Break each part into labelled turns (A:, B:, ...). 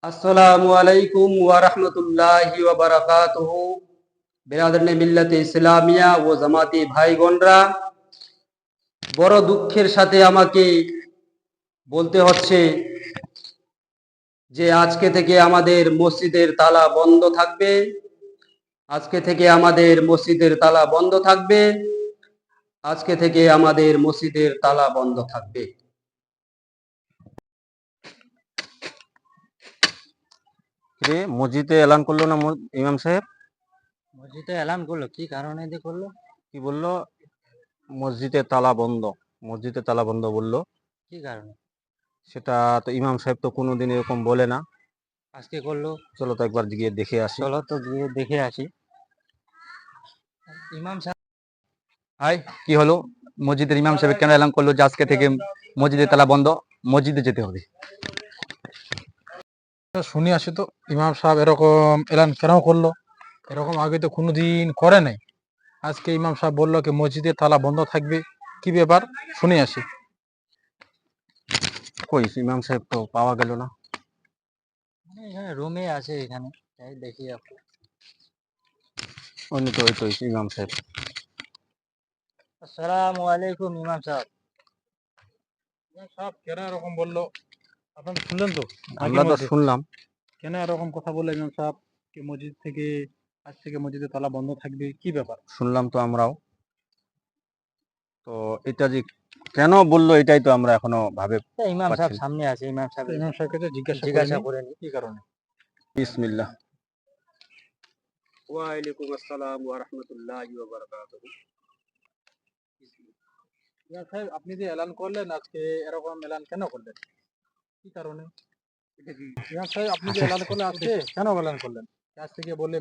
A: अस्सलामु अलैकुम व रहमतुल्लाहि व बाराकातुहू। बिरादरने मिल्लते इस्लामिया ও জামাতি ভাই বোনরা, বড় দুঃখের সাথে আমাকে বলতে হচ্ছে যে আজকে থেকে আমাদের মসজিদের তালা বন্ধ থাকবে। আজকে থেকে আমাদের মসজিদের তালা বন্ধ থাকবে। আজকে থেকে আমাদের মসজিদের তালা বন্ধ থাকবে।
B: রে মসজিদে এলান করলো না ইমাম সাহেব?
C: মসজিদে এলান করলো, কি কারণে দিয়ে করলো?
B: কি বললো? মসজিদে তালা বন্ধ, মসজিদে তালা বন্ধ বললো।
C: কি কারণে?
B: সেটা তো ইমাম সাহেব তো কোনোদিন এরকম বলে না,
C: আজকে করলো।
B: চলো তো একবার গিয়ে দেখে আসি।
C: চলো তো গিয়ে দেখে আসি। ইমাম সাহেব,
D: হাই, কি হলো? মসজিদের ইমাম সাহেব কেন এলান করলো যে আজকে থেকে মসজিদের তালা বন্ধ, মসজিদে যেতে হবে?
E: শুনি আসি তো, ইমাম সাহেব এরকম এলান কেন করলো? এরকম আগে তো কোনোদিন করে নাই। আজকে ইমাম সাহেব বললো কি মসজিদের তালা বন্ধ থাকবে, কি ব্যাপার শুনে আসি।
B: কই ইমাম সাহেব তো পাওয়া গেল না।
C: এখানে রুমে আছে, এখানে তাই দেখি আপনি।
B: ওই তো ইমাম সাহেব।
C: আসসালামু আলাইকুম ইমাম সাহেব।
E: ইমাম সাহেব কেন এরকম বললো? আপনারা শুনলেন তো?
B: আমরা তো শুনলাম।
E: কেন এরকম কথা বললো ইমাম সাহেব কি মসজিদ থেকে আজ থেকে মসজিদের তালা বন্ধ থাকবে, কি ব্যাপার?
B: শুনলাম তো আমরাও। তো এটা যে কেন বললো এটাই তো আমরা এখনো ভাবে
C: ইমাম সাহেব
B: পাচ্ছি না।
C: সামনে আছে, ইমাম
E: সাহেবের কাছে
C: জিজ্ঞাসা করে নি
E: কি কারণে।
B: বিসমিল্লাহ।
A: ওয়া আলাইকুম আসসালাম ওয়া রাহমাতুল্লাহি ওয়া বারাকাতুহু।
E: ইমাম সাহেব আপনি যে এলান করলেন আজকে, এরকম এলান কেন করলেন, কি কারণে? ইমাম সাহেব আপনি যে এলান করলেন আজকে, কেন এলান করলেন? আজ থেকে বললে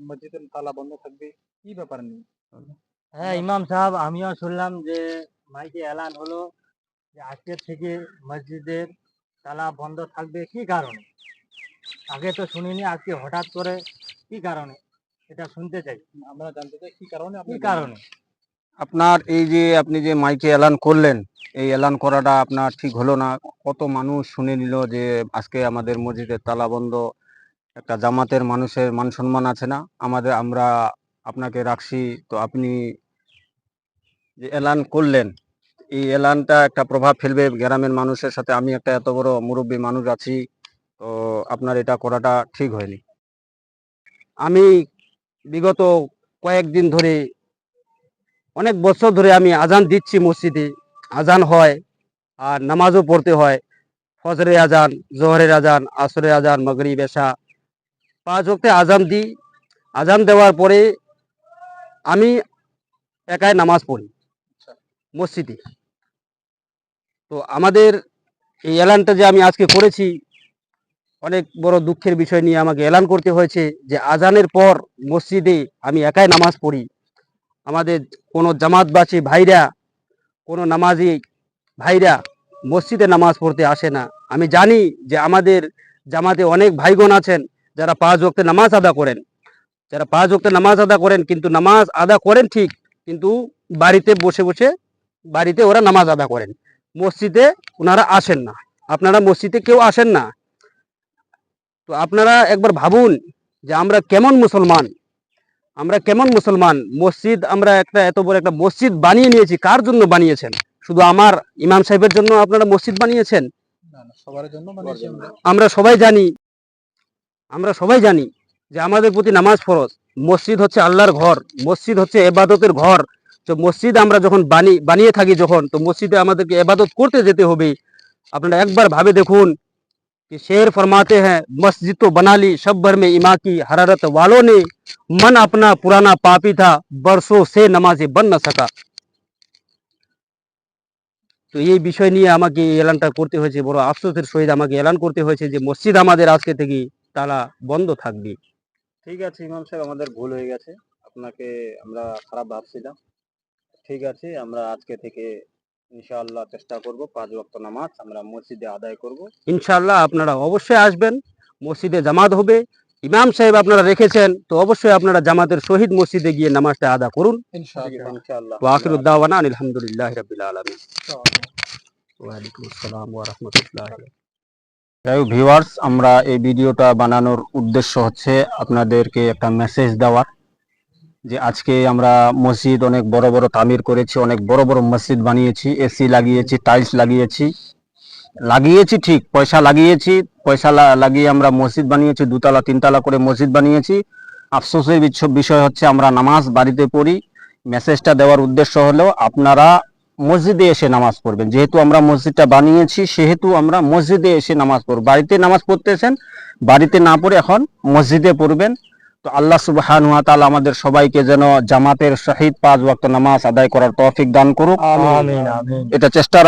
E: মসজিদের তালা বন্ধ থাকবে, কি ব্যাপার নিয়ে?
C: হ্যাঁ ইমাম সাহেব, আমিও শুনলাম যে মাইকে এলান হলো যে আজকের থেকে মসজিদের তালা বন্ধ থাকবে, কি কারণে? আগে তো শুনিনি, আজকে হঠাৎ করে কি কারণে এটা শুনতে চাই।
E: আমরা জানতে চাই কি কারণে,
C: কি কারণে?
B: আপনার এই যে আপনি যে মাইকে এলান করলেন, এই এলান করাটা আপনার ঠিক হলো না। কত মানুষ শুনে নিল যে আজকে আমাদের মসজিদের তালা বন্ধ। একটা জামাতের মানুষের মান সম্মান আছে না আমরা আপনাকে রাখছি। তো আপনি যে এলান করলেন, এই এলানটা একটা প্রভাব ফেলবে গ্রামের মানুষের সাথে। আমি একটা এত বড় মুরব্বী মানুষ আছি, তো আপনার এটা করাটা ঠিক হয়নি।
A: আমি বিগত কয়েকদিন ধরে, অনেক বছর ধরে আমি আজান দিচ্ছি মসজিদে। আজান হয় আর নামাজও পড়তে হয়। ফজরের আজান, জোহরের আজান, আসরের আজান, মাগরিব, এশা, 5 ওয়াক্তে আজান দিই। আজান দেওয়ার পরে আমি একাই নামাজ পড়ি মসজিদে। তো আমাদের এই এলানটা যে আমি আজকে করেছি, অনেক বড় দুঃখের বিষয় নিয়ে আমাকে এলান করতে হয়েছে যে আজানের পর মসজিদে আমি একাই নামাজ পড়ি। আমাদের কোনো জামাতবাসী ভাইরা, কোনো নামাজি ভাইরা মসজিদে নামাজ পড়তে আসে না। আমি জানি যে আমাদের জামাতে অনেক ভাইগণ আছেন যারা 5 ওয়াক্তে নামাজ আদা করেন, কিন্তু নামাজ আদা করেন ঠিক, কিন্তু বাড়িতে বসে বসে বাড়িতে ওরা নামাজ আদা করেন, মসজিদে ওনারা আসেন না। আপনারা মসজিদে কেউ আসেন না। তো আপনারা একবার ভাবুন যে আমরা কেমন মুসলমান, মসজিদ, আমরা একটা এত বড় একটা মসজিদ বানিয়ে নিয়েছি। কার জন্য বানিয়েছেন? শুধু আমার ইমাম সাহেবের জন্য আপনারা মসজিদ বানিয়েছেন?
E: সবার জন্য বানিয়েছি
A: আমরা সবাই জানি যে আমাদের প্রতি নামাজ ফরজ। মসজিদ হচ্ছে আল্লাহর ঘর, মসজিদ হচ্ছে ইবাদতের ঘর। তো মসজিদ আমরা যখন বানিয়ে থাকি, তো মসজিদে আমাদেরকে ইবাদত করতে যেতে হবে। আপনারা একবার ভাবে দেখুন कि शेर फरमाते हैं, मस्जिद तो बना ली शब भर में इमाम की हरारत वालों ने, मन अपना पुराना पापी था बरसों से नमाजी बन न सका। তো এই বিষয় নিয়ে আমাকে এই এলানটা করতে হয়েছে, বড় আফসোসের সহিত আমাকে এলান করতে হয়েছে যে মসজিদ আমাদের আজকে থেকে তালা বন্ধ থাকবে।
B: ঠিক আছে ইমাম সাহেব, আমাদের ভুল হয়ে গেছে, আপনাকে আমরা খারাপ ভাবছিলাম। ঠিক আছে, আমরা আজকে থেকে ইনশাআল্লাহ চেষ্টা করব 5 ওয়াক্ত নামাজ আমরা মসজিদে আদায় করব।
A: ইনশাআল্লাহ আপনারা অবশ্যই আসবেন, মসজিদে জামাত হবে। ইমাম সাহেব আপনারা রেখেছেন, তো অবশ্যই আপনারা জামাতের শহীদ মসজিদে গিয়ে নামাজটা আদা করুন।
B: ইনশাআল্লাহ।
A: ওয়া আখিরু দাওয়ানা আলহামদুলিল্লাহি রাব্বিল আলামিন। ওয়া আলাইকুম আসসালাম ওয়া রাহমাতুল্লাহি।
B: যাই হোক ভিউয়ার্স, আমরা এই ভিডিওটা বানানোর উদ্দেশ্য হচ্ছে আপনাদেরকে একটা মেসেজ দেওয়ার, যে আজকে আমরা মসজিদ অনেক বড় বড় তামির করেছি, অনেক বড় বড় মসজিদ বানিয়েছি, এসি লাগিয়েছি, টাইলস লাগিয়েছি ঠিক, পয়সা লাগিয়েছি, লাগিয়ে আমরা মসজিদ বানিয়েছি, 2 তলা 3 তলা করে মসজিদ বানিয়েছি। আফসোসের বিষয় হচ্ছে আমরা নামাজ বাড়িতে পড়ি। মেসেজটা দেওয়ার উদ্দেশ্য হলো আপনারা মসজিদে এসে নামাজ পড়বেন। যেহেতু আমরা মসজিদটা বানিয়েছি সেহেতু আমরা মসজিদে এসে নামাজ পড়ব। বাড়িতে নামাজ পড়তেছেন, বাড়িতে না পড়ে এখন মসজিদে পড়বেন। তো আল্লাহ সুবহানাহু ওয়া তাআলা আমাদের সবাইকে যেন জামাতের সহিত 5 ওয়াক্ত নামাজ আদায় করার তৌফিক দান করুক।
C: আমিন আমিন।
B: এটা চেষ্টা